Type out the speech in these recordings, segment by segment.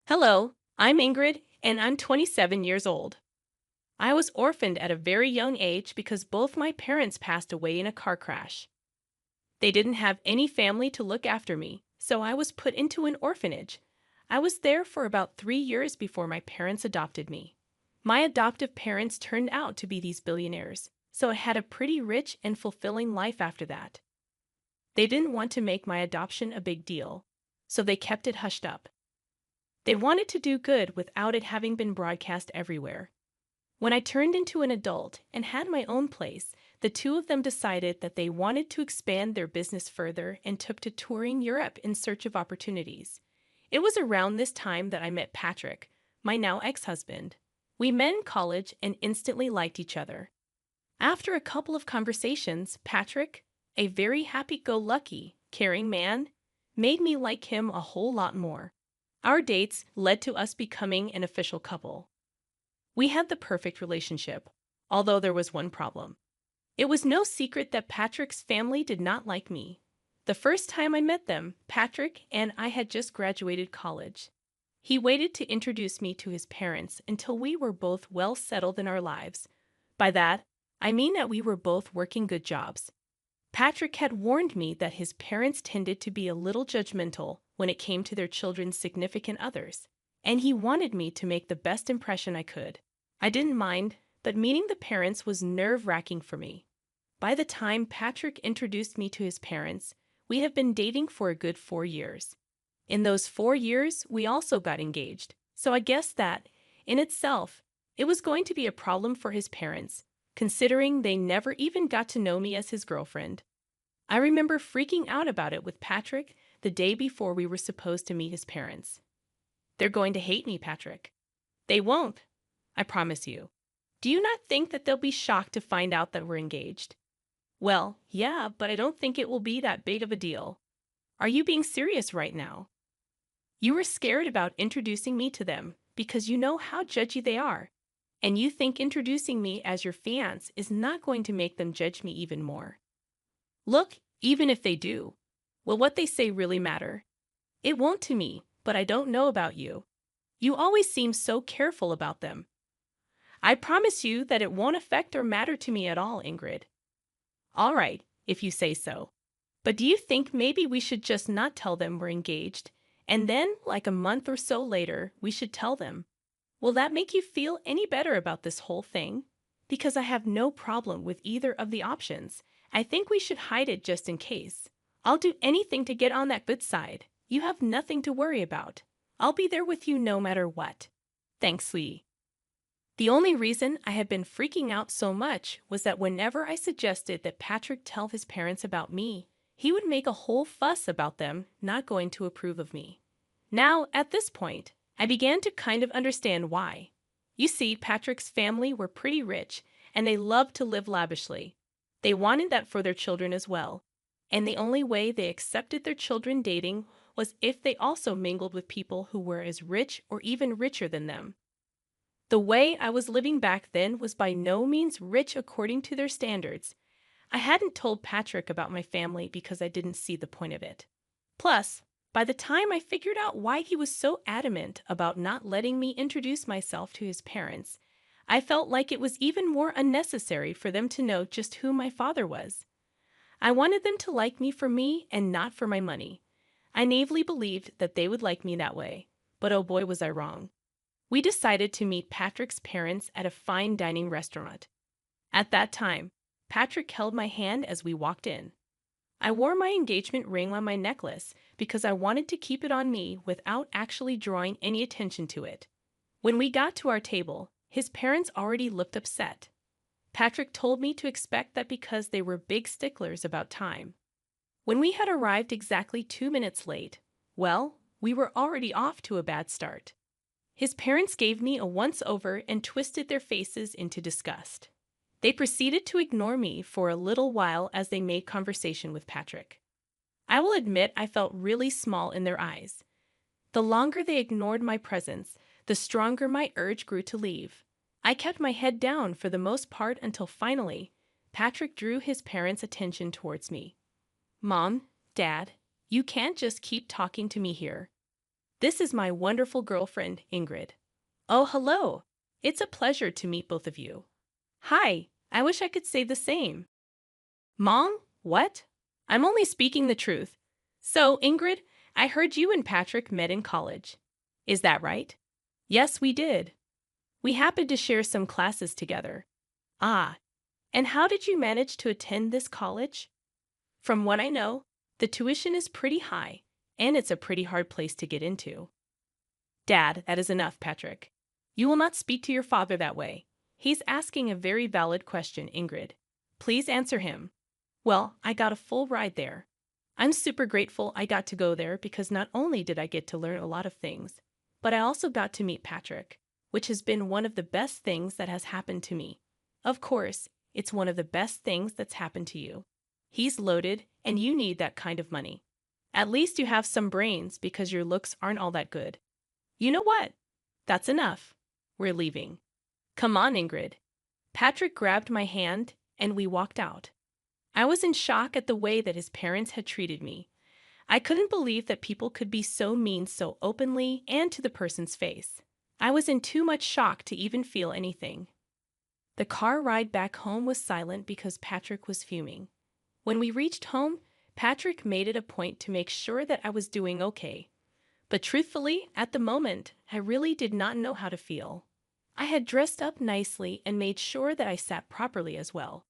Hello, I'm Ingrid, and I'm 27 years old. I was orphaned at a very young age because both my parents passed away in a car crash. They didn't have any family to look after me, so I was put into an orphanage. I was there for about 3 years before my parents adopted me. My adoptive parents turned out to be these billionaires, so I had a pretty rich and fulfilling life after that. They didn't want to make my adoption a big deal, so they kept it hushed up. They wanted to do good without it having been broadcast everywhere. When I turned into an adult and had my own place, the two of them decided that they wanted to expand their business further and took to touring Europe in search of opportunities. It was around this time that I met Patrick, my now ex-husband. We met in college and instantly liked each other. After a couple of conversations, Patrick, a very happy-go-lucky, caring man, made me like him a whole lot more. Our dates led to us becoming an official couple. We had the perfect relationship, although there was one problem. It was no secret that Patrick's family did not like me. The first time I met them, Patrick and I had just graduated college. He waited to introduce me to his parents until we were both well settled in our lives. By that, I mean that we were both working good jobs. Patrick had warned me that his parents tended to be a little judgmental when it came to their children's significant others, and he wanted me to make the best impression I could. I didn't mind, but meeting the parents was nerve-wracking for me. By the time Patrick introduced me to his parents, we had been dating for a good 4 years. In those 4 years, we also got engaged, so I guessed that, in itself, it was going to be a problem for his parents, considering they never even got to know me as his girlfriend. I remember freaking out about it with Patrick the day before we were supposed to meet his parents. "They're going to hate me, Patrick." "They won't, I promise you. Do you not think that they'll be shocked to find out that we're engaged?" "Well, yeah, but I don't think it will be that big of a deal." "Are you being serious right now?" "You were scared about introducing me to them because you know how judgy they are, and you think introducing me as your fiancé is not going to make them judge me even more." "Look, even if they do, will what they say really matter?" "It won't to me, but I don't know about you. You always seem so careful about them." "I promise you that it won't affect or matter to me at all, Ingrid." "All right, if you say so. But do you think maybe we should just not tell them we're engaged, and then, like a month or so later, we should tell them? Will that make you feel any better about this whole thing? Because I have no problem with either of the options. I think we should hide it just in case. I'll do anything to get on that good side. You have nothing to worry about. I'll be there with you no matter what. Thanks, sweetie." The only reason I had been freaking out so much was that whenever I suggested that Patrick tell his parents about me, he would make a whole fuss about them not going to approve of me. Now, at this point, I began to kind of understand why. You see, Patrick's family were pretty rich, and they loved to live lavishly. They wanted that for their children as well, and the only way they accepted their children dating was if they also mingled with people who were as rich or even richer than them. The way I was living back then was by no means rich according to their standards. I hadn't told Patrick about my family because I didn't see the point of it. Plus, by the time I figured out why he was so adamant about not letting me introduce myself to his parents, I felt like it was even more unnecessary for them to know just who my father was. I wanted them to like me for me and not for my money. I naively believed that they would like me that way, but oh boy was I wrong. We decided to meet Patrick's parents at a fine dining restaurant. At that time, Patrick held my hand as we walked in. I wore my engagement ring on my necklace because I wanted to keep it on me without actually drawing any attention to it. When we got to our table, his parents already looked upset. Patrick told me to expect that because they were big sticklers about time. When we had arrived exactly 2 minutes late, well, we were already off to a bad start. His parents gave me a once-over and twisted their faces into disgust. They proceeded to ignore me for a little while as they made conversation with Patrick. I will admit I felt really small in their eyes. The longer they ignored my presence, the stronger my urge grew to leave. I kept my head down for the most part until finally, Patrick drew his parents' attention towards me. "Mom, Dad, you can't just keep talking to me here. This is my wonderful girlfriend, Ingrid. Oh, hello. It's a pleasure to meet both of you. Hi, I wish I could say the same. Mom? What? I'm only speaking the truth. So, Ingrid, I heard you and Patrick met in college. Is that right? Yes, we did. We happened to share some classes together. Ah, and how did you manage to attend this college? From what I know, the tuition is pretty high, and it's a pretty hard place to get into. Dad, that is enough, Patrick. You will not speak to your father that way. He's asking a very valid question, Ingrid. Please answer him. Well, I got a full ride there. I'm super grateful I got to go there because not only did I get to learn a lot of things, but I also got to meet Patrick, which has been one of the best things that has happened to me. Of course, it's one of the best things that's happened to you. He's loaded, and you need that kind of money. At least you have some brains because your looks aren't all that good. You know what? That's enough. We're leaving. Come on, Ingrid. Patrick grabbed my hand, and we walked out. I was in shock at the way that his parents had treated me. I couldn't believe that people could be so mean so openly and to the person's face. I was in too much shock to even feel anything. The car ride back home was silent because Patrick was fuming. When we reached home, Patrick made it a point to make sure that I was doing okay. But truthfully, at the moment, I really did not know how to feel. I had dressed up nicely and made sure that I sat properly as well.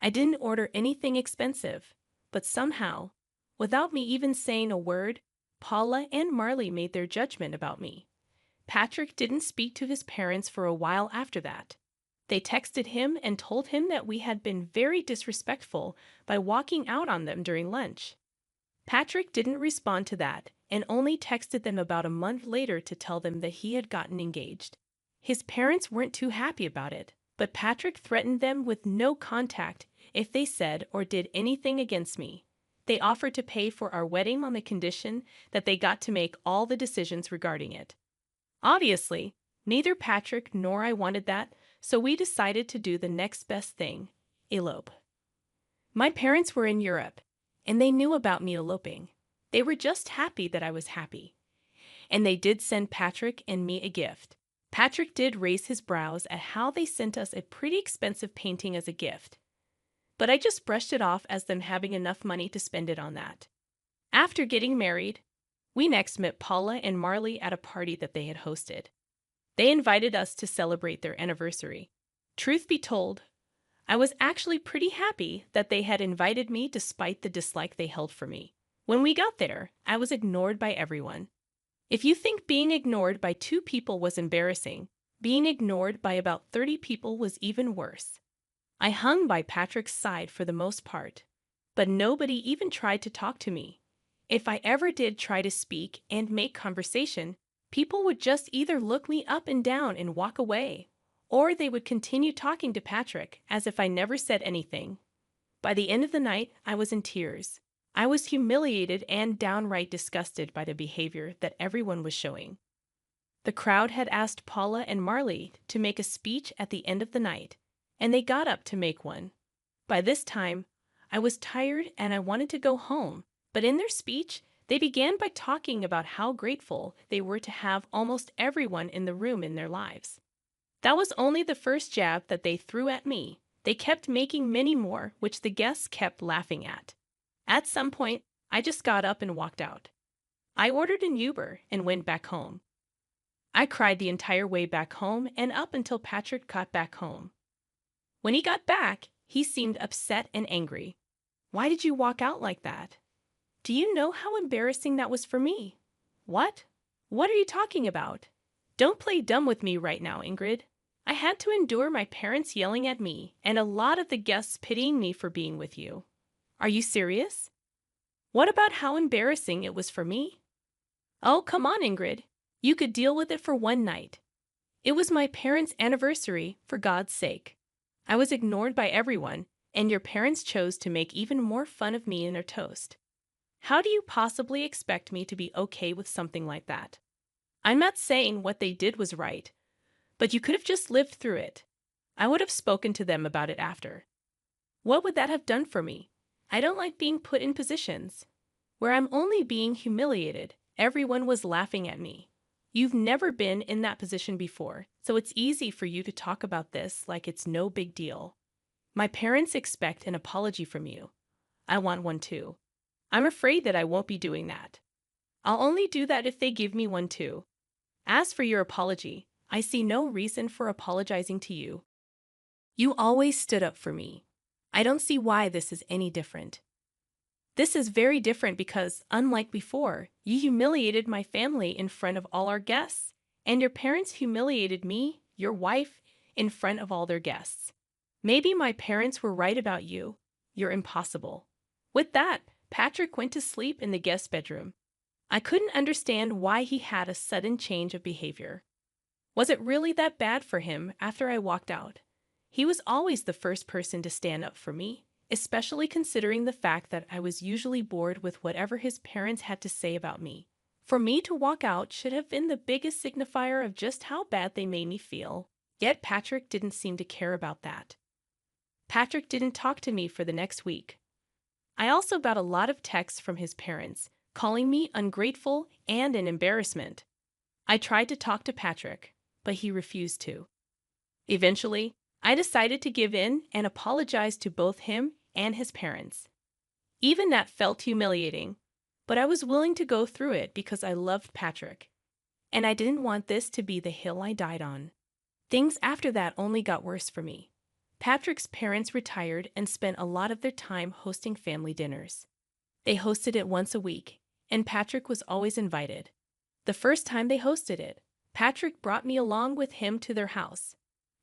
I didn't order anything expensive, but somehow, without me even saying a word, Paula and Marley made their judgment about me. Patrick didn't speak to his parents for a while after that. They texted him and told him that we had been very disrespectful by walking out on them during lunch. Patrick didn't respond to that and only texted them about a month later to tell them that he had gotten engaged. His parents weren't too happy about it, but Patrick threatened them with no contact if they said or did anything against me. They offered to pay for our wedding on the condition that they got to make all the decisions regarding it. Obviously, neither Patrick nor I wanted that, so we decided to do the next best thing, elope. My parents were in Europe, and they knew about me eloping. They were just happy that I was happy. And they did send Patrick and me a gift. Patrick did raise his brows at how they sent us a pretty expensive painting as a gift. But I just brushed it off as them having enough money to spend it on that. After getting married, we next met Paula and Marley at a party that they had hosted. They invited us to celebrate their anniversary. Truth be told, I was actually pretty happy that they had invited me despite the dislike they held for me. When we got there, I was ignored by everyone. If you think being ignored by 2 people was embarrassing, being ignored by about 30 people was even worse. I hung by Patrick's side for the most part, but nobody even tried to talk to me. If I ever did try to speak and make conversation, people would just either look me up and down and walk away, or they would continue talking to Patrick as if I never said anything. By the end of the night, I was in tears. I was humiliated and downright disgusted by the behavior that everyone was showing. The crowd had asked Paula and Marley to make a speech at the end of the night, and they got up to make one. By this time, I was tired and I wanted to go home, but in their speech, they began by talking about how grateful they were to have almost everyone in the room in their lives. That was only the first jab that they threw at me. They kept making many more, which the guests kept laughing at. At some point, I just got up and walked out. I ordered an Uber and went back home. I cried the entire way back home and up until Patrick got back home. When he got back, he seemed upset and angry. Why did you walk out like that? Do you know how embarrassing that was for me? What? What are you talking about? Don't play dumb with me right now, Ingrid. I had to endure my parents yelling at me and a lot of the guests pitying me for being with you. Are you serious? What about how embarrassing it was for me? Oh, come on, Ingrid. You could deal with it for one night. It was my parents' anniversary, for God's sake. I was ignored by everyone, and your parents chose to make even more fun of me in their toast. How do you possibly expect me to be okay with something like that? I'm not saying what they did was right, but you could have just lived through it. I would have spoken to them about it after. What would that have done for me? I don't like being put in positions where I'm only being humiliated everyone was laughing at me. You've never been in that position before, so it's easy for you to talk about this like it's no big deal. My parents expect an apology from you. I want one too. I'm afraid that I won't be doing that. I'll only do that if they give me one too. As for your apology, I see no reason for apologizing to you. You always stood up for me. I don't see why this is any different. This is very different because, unlike before, you humiliated my family in front of all our guests, and your parents humiliated me, your wife, in front of all their guests. Maybe my parents were right about you. You're impossible. With that, Patrick went to sleep in the guest bedroom. I couldn't understand why he had a sudden change of behavior. Was it really that bad for him after I walked out? He was always the first person to stand up for me, especially considering the fact that I was usually bored with whatever his parents had to say about me. For me to walk out should have been the biggest signifier of just how bad they made me feel. Yet Patrick didn't seem to care about that. Patrick didn't talk to me for the next week. I also got a lot of texts from his parents, calling me ungrateful and an embarrassment. I tried to talk to Patrick, but he refused to. Eventually, I decided to give in and apologize to both him and his parents. Even that felt humiliating, but I was willing to go through it because I loved Patrick, and I didn't want this to be the hill I died on. Things after that only got worse for me. Patrick's parents retired and spent a lot of their time hosting family dinners. They hosted it once a week, and Patrick was always invited. The first time they hosted it, Patrick brought me along with him to their house.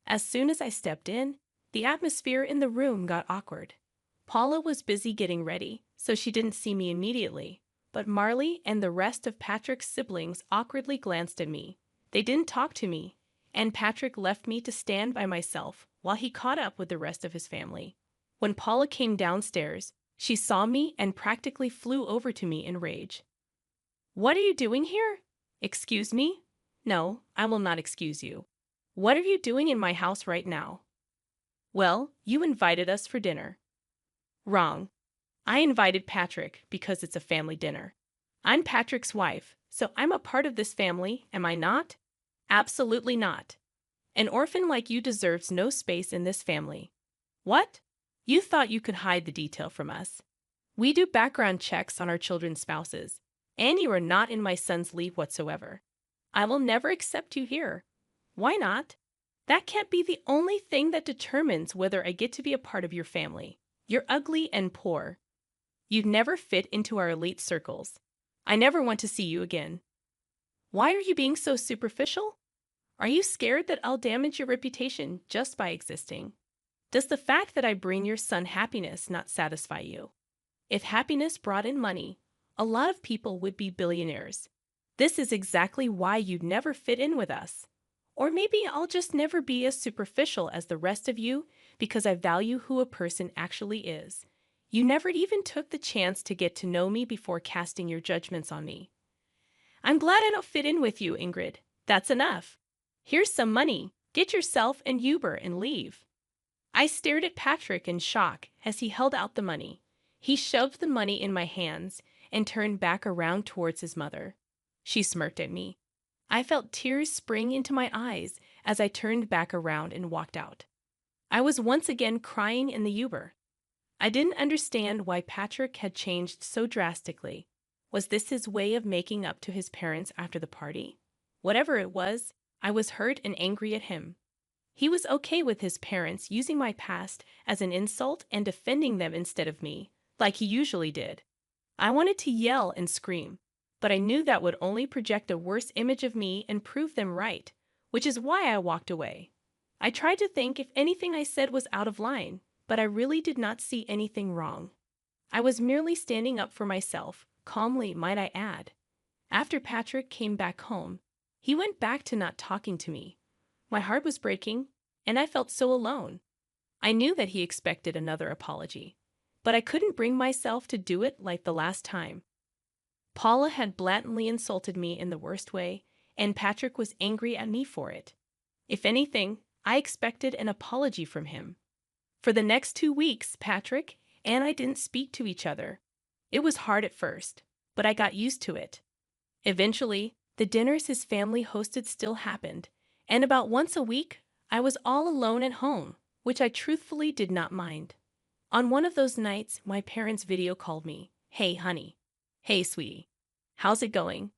As soon as I stepped in, the atmosphere in the room got awkward. Paula was busy getting ready, so she didn't see me immediately, but Marley and the rest of Patrick's siblings awkwardly glanced at me. They didn't talk to me, and Patrick left me to stand by myself while he caught up with the rest of his family. When Paula came downstairs, she saw me and practically flew over to me in rage. "What are you doing here?" "Excuse me?" "No, I will not excuse you. What are you doing in my house right now?" "Well, you invited us for dinner." "Wrong. I invited Patrick because it's a family dinner. I'm Patrick's wife, so I'm a part of this family, am I not?" "Absolutely not. An orphan like you deserves no space in this family." "What? You thought you could hide the detail from us. We do background checks on our children's spouses, and you are not in my son's league whatsoever. I will never accept you here." "Why not?" "That can't be the only thing that determines whether I get to be a part of your family. You're ugly and poor. You'd never fit into our elite circles. I never want to see you again." "Why are you being so superficial? Are you scared that I'll damage your reputation just by existing? Does the fact that I bring your son happiness not satisfy you? If happiness brought in money, a lot of people would be billionaires. This is exactly why you'd never fit in with us. Or maybe I'll just never be as superficial as the rest of you because I value who a person actually is. You never even took the chance to get to know me before casting your judgments on me." "I'm glad I don't fit in with you, Ingrid. That's enough. Here's some money. Get yourself an Uber and leave." I stared at Patrick in shock as he held out the money. He shoved the money in my hands and turned back around towards his mother. She smirked at me. I felt tears spring into my eyes as I turned back around and walked out. I was once again crying in the Uber. I didn't understand why Patrick had changed so drastically. Was this his way of making up to his parents after the party? Whatever it was, I was hurt and angry at him. He was okay with his parents using my past as an insult and defending them instead of me, like he usually did. I wanted to yell and scream, but I knew that would only project a worse image of me and prove them right, which is why I walked away. I tried to think if anything I said was out of line, but I really did not see anything wrong. I was merely standing up for myself, calmly might I add. After Patrick came back home, he went back to not talking to me. My heart was breaking, and I felt so alone. I knew that he expected another apology, but I couldn't bring myself to do it like the last time. Paula had blatantly insulted me in the worst way, and Patrick was angry at me for it. If anything, I expected an apology from him. For the next 2 weeks, Patrick and I didn't speak to each other. It was hard at first, but I got used to it. Eventually, the dinners his family hosted still happened, and about once a week, I was all alone at home, which I truthfully did not mind. On one of those nights, my parents video called me. Hey, honey. Hey, sweetie. How's it going?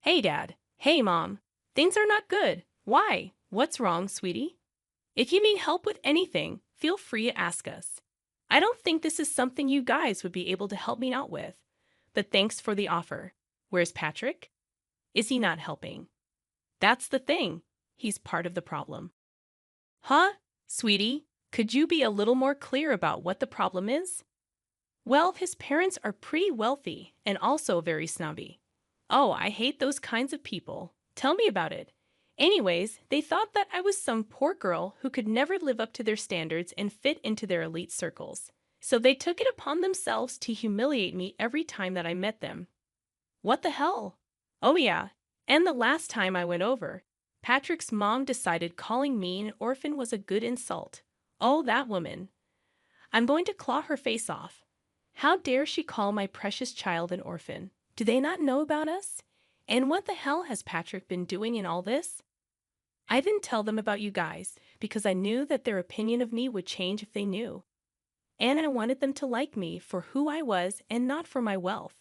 Hey, Dad. Hey, Mom. Things are not good. Why? What's wrong, sweetie? If you need help with anything, feel free to ask us. I don't think this is something you guys would be able to help me out with, but thanks for the offer. Where's Patrick? Is he not helping? That's the thing. He's part of the problem. Huh? Sweetie, could you be a little more clear about what the problem is? Well, his parents are pretty wealthy and also very snobby. Oh, I hate those kinds of people. Tell me about it. Anyways, they thought that I was some poor girl who could never live up to their standards and fit into their elite circles. So they took it upon themselves to humiliate me every time that I met them. What the hell? Oh yeah, and the last time I went over, Patrick's mom decided calling me an orphan was a good insult. Oh, that woman. I'm going to claw her face off. How dare she call my precious child an orphan? Do they not know about us? And what the hell has Patrick been doing in all this? I didn't tell them about you guys because I knew that their opinion of me would change if they knew. And I wanted them to like me for who I was and not for my wealth.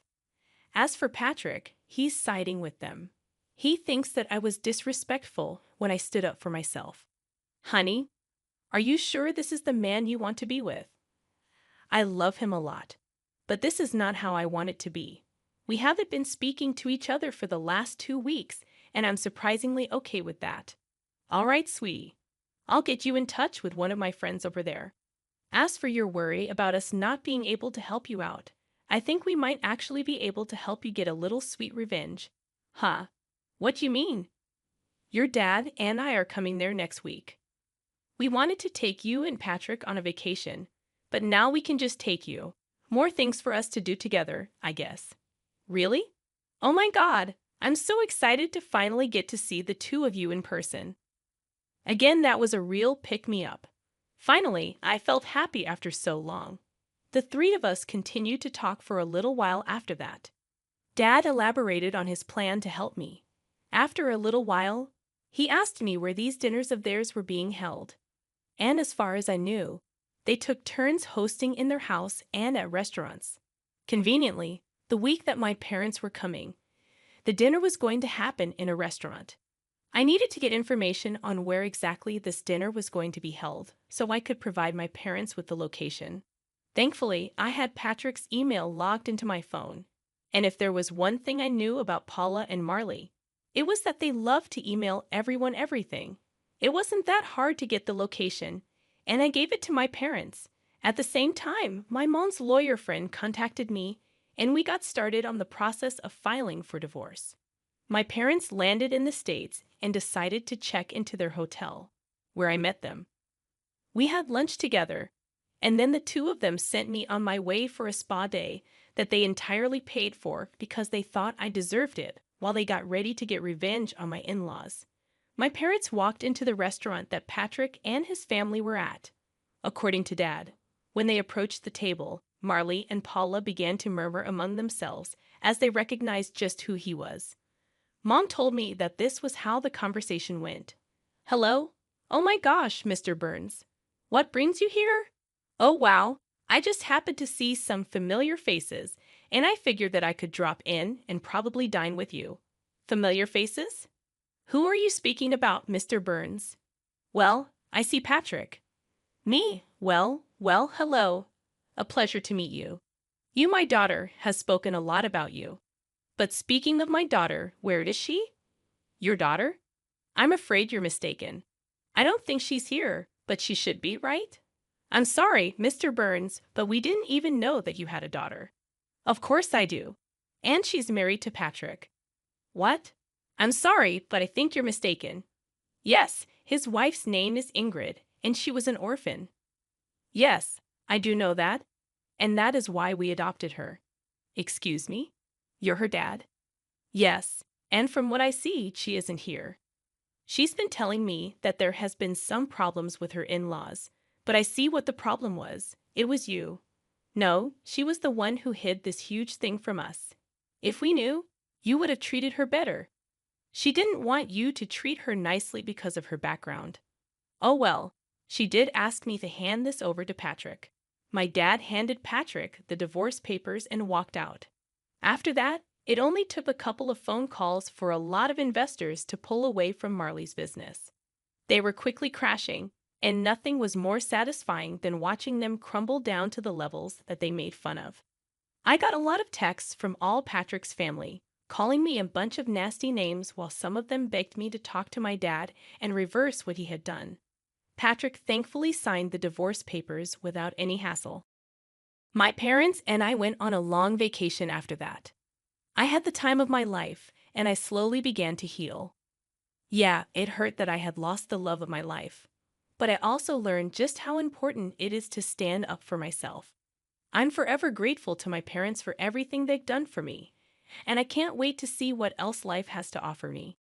As for Patrick, he's siding with them. He thinks that I was disrespectful when I stood up for myself. Honey, are you sure this is the man you want to be with? I love him a lot, but this is not how I want it to be. We haven't been speaking to each other for the last 2 weeks, and I'm surprisingly okay with that. All right, sweetie. I'll get you in touch with one of my friends over there. As for your worry about us not being able to help you out, I think we might actually be able to help you get a little sweet revenge. Huh? What do you mean? Your dad and I are coming there next week. We wanted to take you and Patrick on a vacation, but now we can just take you. More things for us to do together, I guess. Really? Oh my God! I'm so excited to finally get to see the two of you in person. Again, that was a real pick-me-up. Finally, I felt happy after so long. The three of us continued to talk for a little while after that. Dad elaborated on his plan to help me. After a little while, he asked me where these dinners of theirs were being held. And as far as I knew, they took turns hosting in their house and at restaurants. Conveniently, the week that my parents were coming, the dinner was going to happen in a restaurant. I needed to get information on where exactly this dinner was going to be held, so I could provide my parents with the location. Thankfully, I had Patrick's email logged into my phone, and if there was one thing I knew about Paula and Marley, it was that they loved to email everyone everything. It wasn't that hard to get the location, and I gave it to my parents. At the same time, my mom's lawyer friend contacted me, and we got started on the process of filing for divorce. My parents landed in the States and decided to check into their hotel, where I met them. We had lunch together, and then the two of them sent me on my way for a spa day that they entirely paid for because they thought I deserved it while they got ready to get revenge on my in-laws. My parents walked into the restaurant that Patrick and his family were at. According to Dad, when they approached the table, Marley and Paula began to murmur among themselves as they recognized just who he was. Mom told me that this was how the conversation went. Hello? Oh my gosh, Mr. Burns. What brings you here? Oh wow, I just happened to see some familiar faces, and I figured that I could drop in and probably dine with you. Familiar faces? Who are you speaking about, Mr. Burns? Well, I see Patrick. Me? Well, hello. A pleasure to meet you. You, my daughter, has spoken a lot about you. But speaking of my daughter, where is she? Your daughter? I'm afraid you're mistaken. I don't think she's here, but she should be, right? I'm sorry, Mr. Burns, but we didn't even know that you had a daughter. Of course I do. And she's married to Patrick. What? I'm sorry, but I think you're mistaken. Yes, his wife's name is Ingrid, and she was an orphan. Yes, I do know that, and that is why we adopted her. Excuse me? You're her dad? Yes, and from what I see, she isn't here. She's been telling me that there has been some problems with her in-laws, but I see what the problem was. It was you. No, she was the one who hid this huge thing from us. If we knew, you would have treated her better. She didn't want you to treat her nicely because of her background. Oh well, she did ask me to hand this over to Patrick. My dad handed Patrick the divorce papers and walked out. After that, it only took a couple of phone calls for a lot of investors to pull away from Marley's business. They were quickly crashing, and nothing was more satisfying than watching them crumble down to the levels that they made fun of. I got a lot of texts from all Patrick's family, calling me a bunch of nasty names while some of them begged me to talk to my dad and reverse what he had done. Patrick thankfully signed the divorce papers without any hassle. My parents and I went on a long vacation after that. I had the time of my life, and I slowly began to heal. Yeah, it hurt that I had lost the love of my life, but I also learned just how important it is to stand up for myself. I'm forever grateful to my parents for everything they've done for me, and I can't wait to see what else life has to offer me.